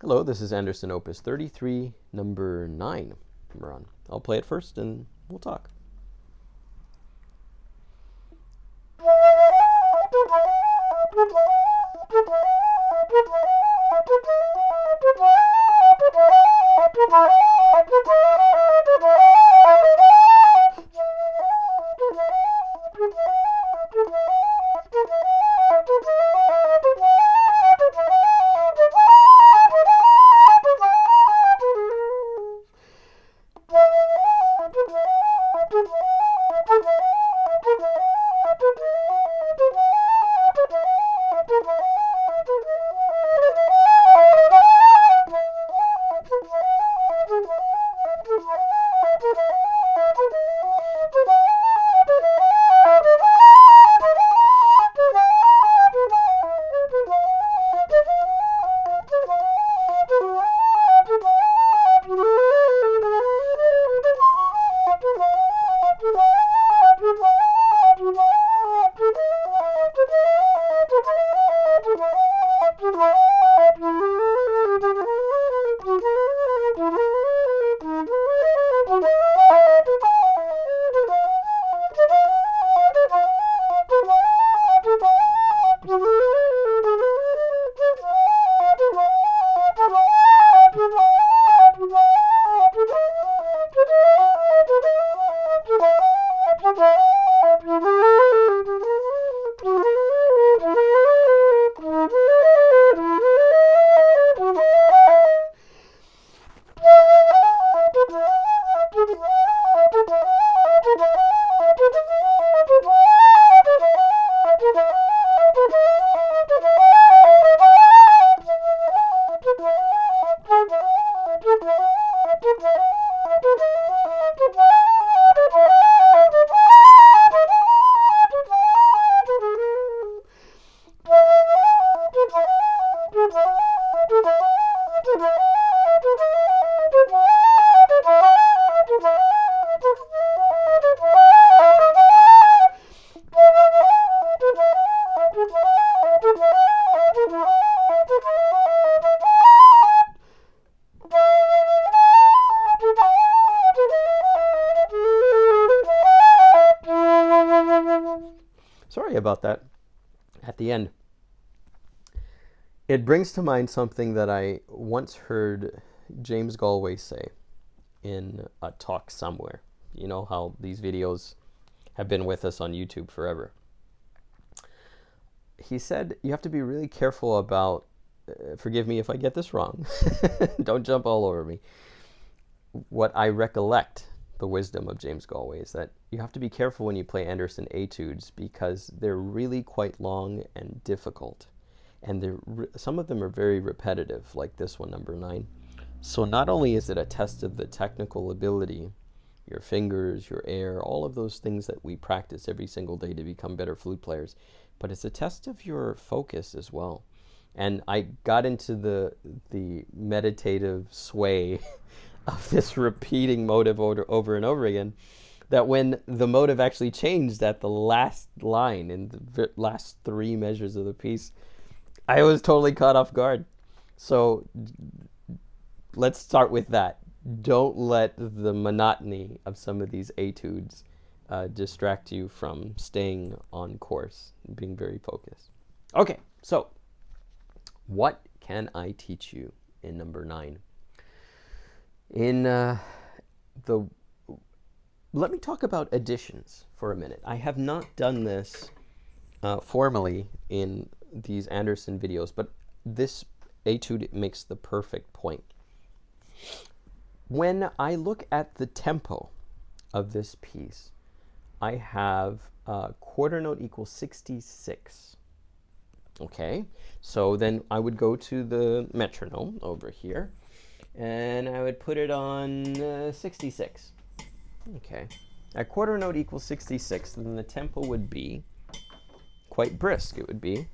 Hello, this is Andersen Opus 33, number 9. We're on. I'll play it first and we'll talk. Sorry about that at the end. It brings to mind something that I once heard James Galway say in a talk somewhere. You know how these videos have been with us on YouTube forever. He said you have to be really careful about, forgive me if I get this wrong, don't jump all over me. What I recollect, the wisdom of James Galway, is that you have to be careful when you play Andersen etudes because they're really quite long and difficult. And some of them are very repetitive, like this one, number 9. So not only is it a test of the technical ability, your fingers, your air, all of those things that we practice every single day to become better flute players, but it's a test of your focus as well. And I got into the meditative sway of this repeating motive over and over again, that when the motive actually changed at the last line in the last 3 measures of the piece, I was totally caught off guard. So let's start with that. Don't let the monotony of some of these etudes distract you from staying on course and being very focused. Okay, so what can I teach you in number 9? Let me talk about additions for a minute. I have not done this formally in these Andersen videos, but this etude makes the perfect point. When I look at the tempo of this piece, I have quarter note equals 66. Okay, so then I would go to the metronome over here, and I would put it on 66. Okay, at quarter note equals 66, then the tempo would be quite brisk. It would be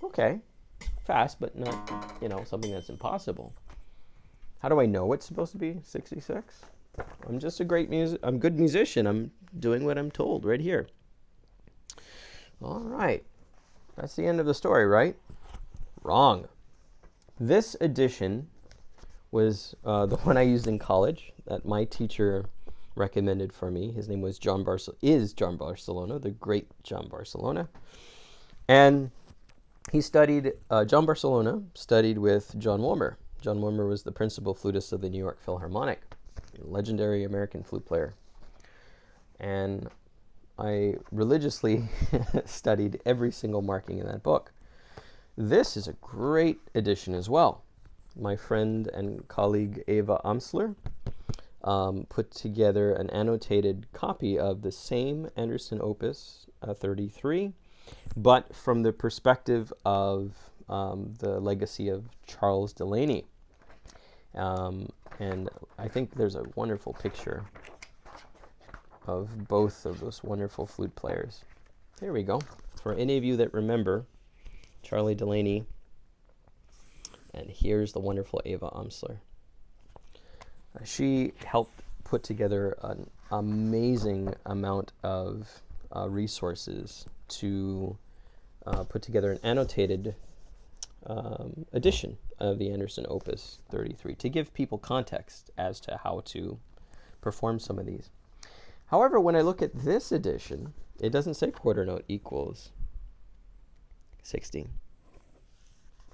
okay, fast, but not, something that's impossible. How do I know it's supposed to be 66? I'm just a good musician. I'm doing what I'm told right here. All right. That's the end of the story, right? Wrong. This edition was the one I used in college that my teacher recommended for me. His name was John Barcelona, the great John Barcelona. And he studied, John Barcelona studied with John Wilmer. John Wilmer was the principal flutist of the New York Philharmonic, a legendary American flute player. And I religiously studied every single marking in that book. This is a great edition as well. My friend and colleague Eva Amsler put together an annotated copy of the same Andersen Opus 33, but from the perspective of the legacy of Charles Delaney. And I think there's a wonderful picture of both of those wonderful flute players. There we go. For any of you that remember Charlie Delaney, and here's the wonderful Eva Amsler. She helped put together an amazing amount of resources to put together an annotated edition of the Andersen Opus 33 to give people context as to how to perform some of these. However, when I look at this edition, it doesn't say quarter note equals 60.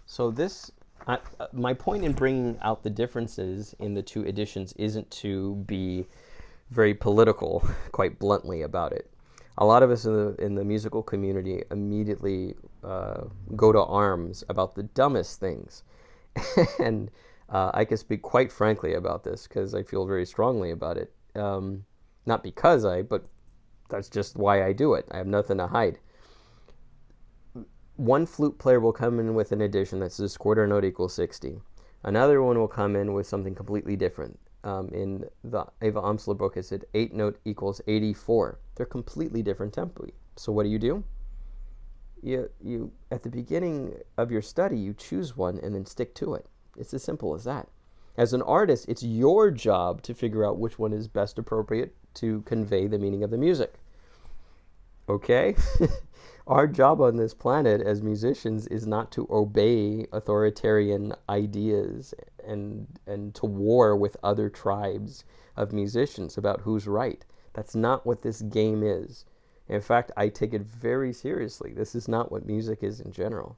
So this, my point in bringing out the differences in the two editions isn't to be very political, quite bluntly about it. A lot of us in the musical community immediately go to arms about the dumbest things. And I can speak quite frankly about this because I feel very strongly about it. Not because but that's just why I do it. I have nothing to hide. One flute player will come in with an edition that says quarter note equals 60. Another one will come in with something completely different. In the Eva Amsler book, it said 8 note equals 84. They're completely different tempi. So what do? You at the beginning of your study, you choose one and then stick to it. It's as simple as that. As an artist, it's your job to figure out which one is best appropriate to convey the meaning of the music. Okay? Our job on this planet as musicians is not to obey authoritarian ideas and to war with other tribes of musicians about who's right. That's not what this game is. In fact, I take it very seriously. This is not what music is in general.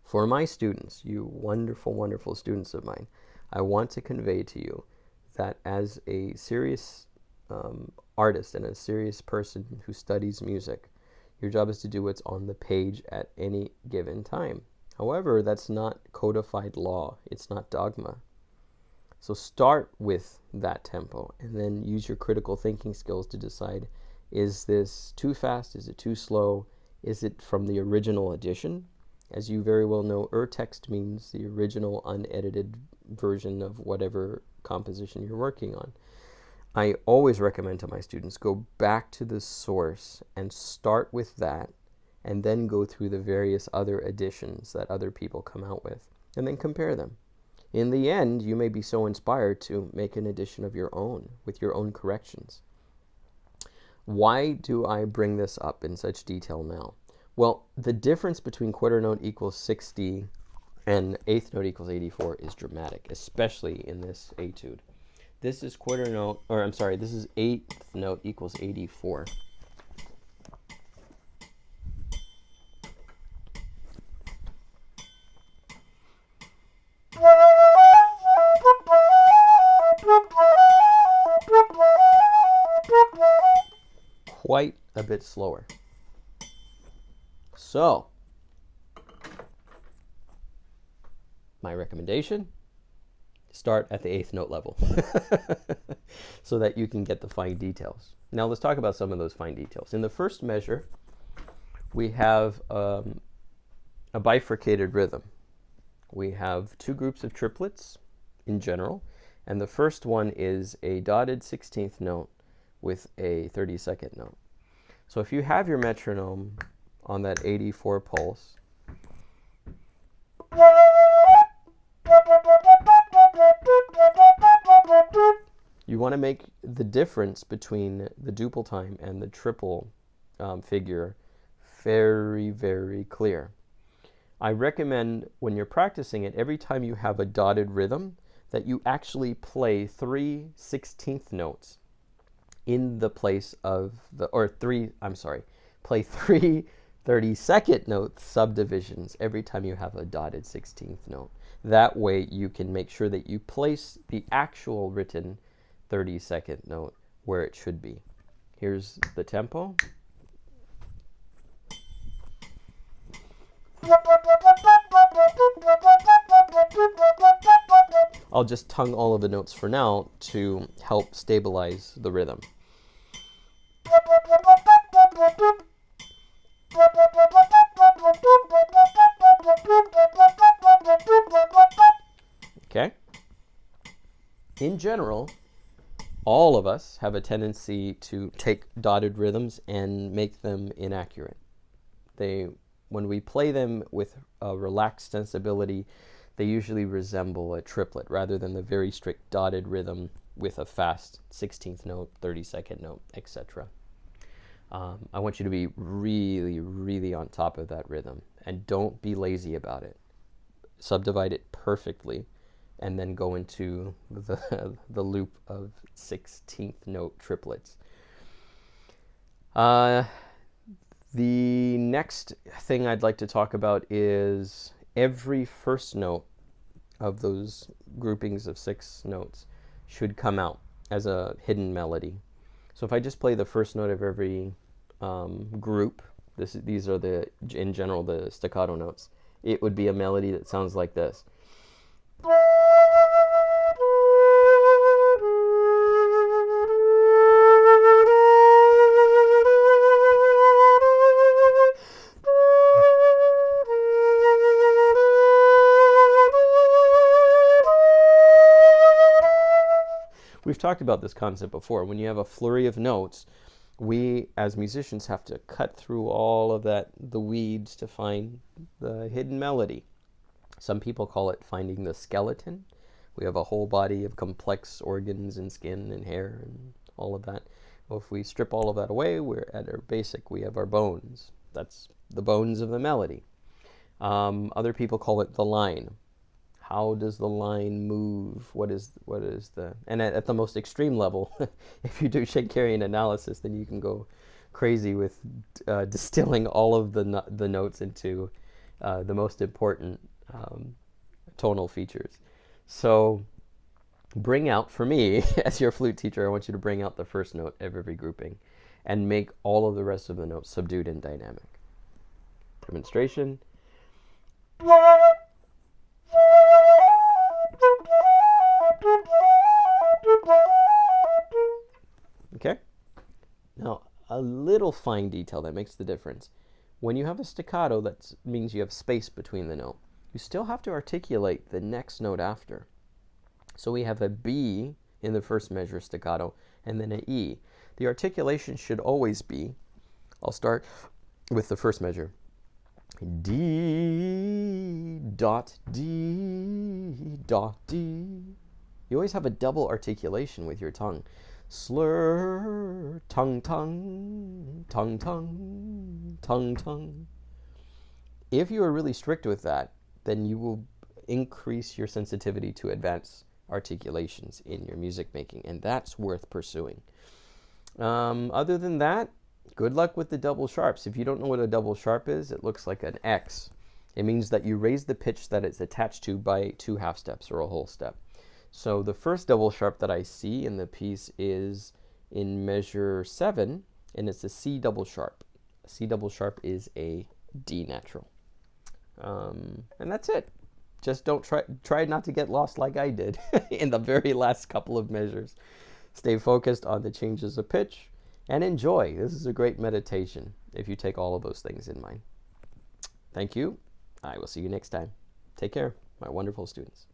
For my students, you wonderful, wonderful students of mine, I want to convey to you that as a serious artist and a serious person who studies music, your job is to do what's on the page at any given time. However, that's not codified law. It's not dogma. So start with that tempo and then use your critical thinking skills to decide, is this too fast? Is it too slow? Is it from the original edition? As you very well know, text means the original unedited version of whatever composition you're working on. I always recommend to my students, go back to the source and start with that, and then go through the various other editions that other people come out with, and then compare them. In the end, you may be so inspired to make an edition of your own, with your own corrections. Why do I bring this up in such detail now? Well, the difference between quarter note equals 60 and eighth note equals 84 is dramatic, especially in this etude. This is this is eighth note equals 84. Quite a bit slower. So, my recommendation, start at the eighth note level so that you can get the fine details. Now let's talk about some of those fine details. In the first measure, we have a bifurcated rhythm. We have two groups of triplets in general, and the first one is a dotted 16th note with a 32nd note. So if you have your metronome on that 84 pulse, you want to make the difference between the duple time and the triple figure very, very clear. I recommend when you're practicing it, every time you have a dotted rhythm, that you actually play 3 16th notes in the place of the, play 3 32nd note subdivisions every time you have a dotted 16th note. That way you can make sure that you place the actual written 32nd note where it should be. Here's the tempo. I'll just tongue all of the notes for now to help stabilize the rhythm. Okay? In general, all of us have a tendency to take dotted rhythms and make them inaccurate. When we play them with a relaxed sensibility, they usually resemble a triplet rather than the very strict dotted rhythm with a fast 16th note, 32nd note, etc. I want you to be really, really on top of that rhythm, and don't be lazy about it. Subdivide it perfectly, and then go into the loop of 16th note triplets. The next thing I'd like to talk about is every first note of those groupings of 6 notes should come out as a hidden melody. So if I just play the first note of every group, these are in general the staccato notes, it would be a melody that sounds like this. We've talked about this concept before. When you have a flurry of notes, we as musicians have to cut through all of the weeds to find the hidden melody. Some people call it finding the skeleton. We have a whole body of complex organs and skin and hair and all of that. Well, if we strip all of that away, we're at our basic. We have our bones. That's the bones of the melody. Other people call it the line. How does the line move? What is the, and at the most extreme level, if you do Schenkerian analysis, then you can go crazy with distilling all of the notes into the most important tonal features. So bring out, for me, as your flute teacher, I want you to bring out the first note of every grouping and make all of the rest of the notes subdued and dynamic. Demonstration. Okay? Now, a little fine detail that makes the difference. When you have a staccato, that means you have space between the note. You still have to articulate the next note after. So we have a B in the first measure staccato, and then an E. The articulation should always be, I'll start with the first measure. D, dot, D, dot, D. You always have a double articulation with your tongue. Slur, tongue, tongue, tongue, tongue, tongue, tongue. If you are really strict with that, then you will increase your sensitivity to advanced articulations in your music making, and that's worth pursuing. Other than that, good luck with the double sharps. If you don't know what a double sharp is, it looks like an X. It means that you raise the pitch that it's attached to by 2 half steps or a whole step. So the first double sharp that I see in the piece is in measure 7, and it's a C double sharp. A C double sharp is a D natural. And that's it. Just don't try not to get lost like I did in the very last couple of measures. Stay focused on the changes of pitch and enjoy. This is a great meditation if you take all of those things in mind. Thank you. I will see you next time. Take care, my wonderful students.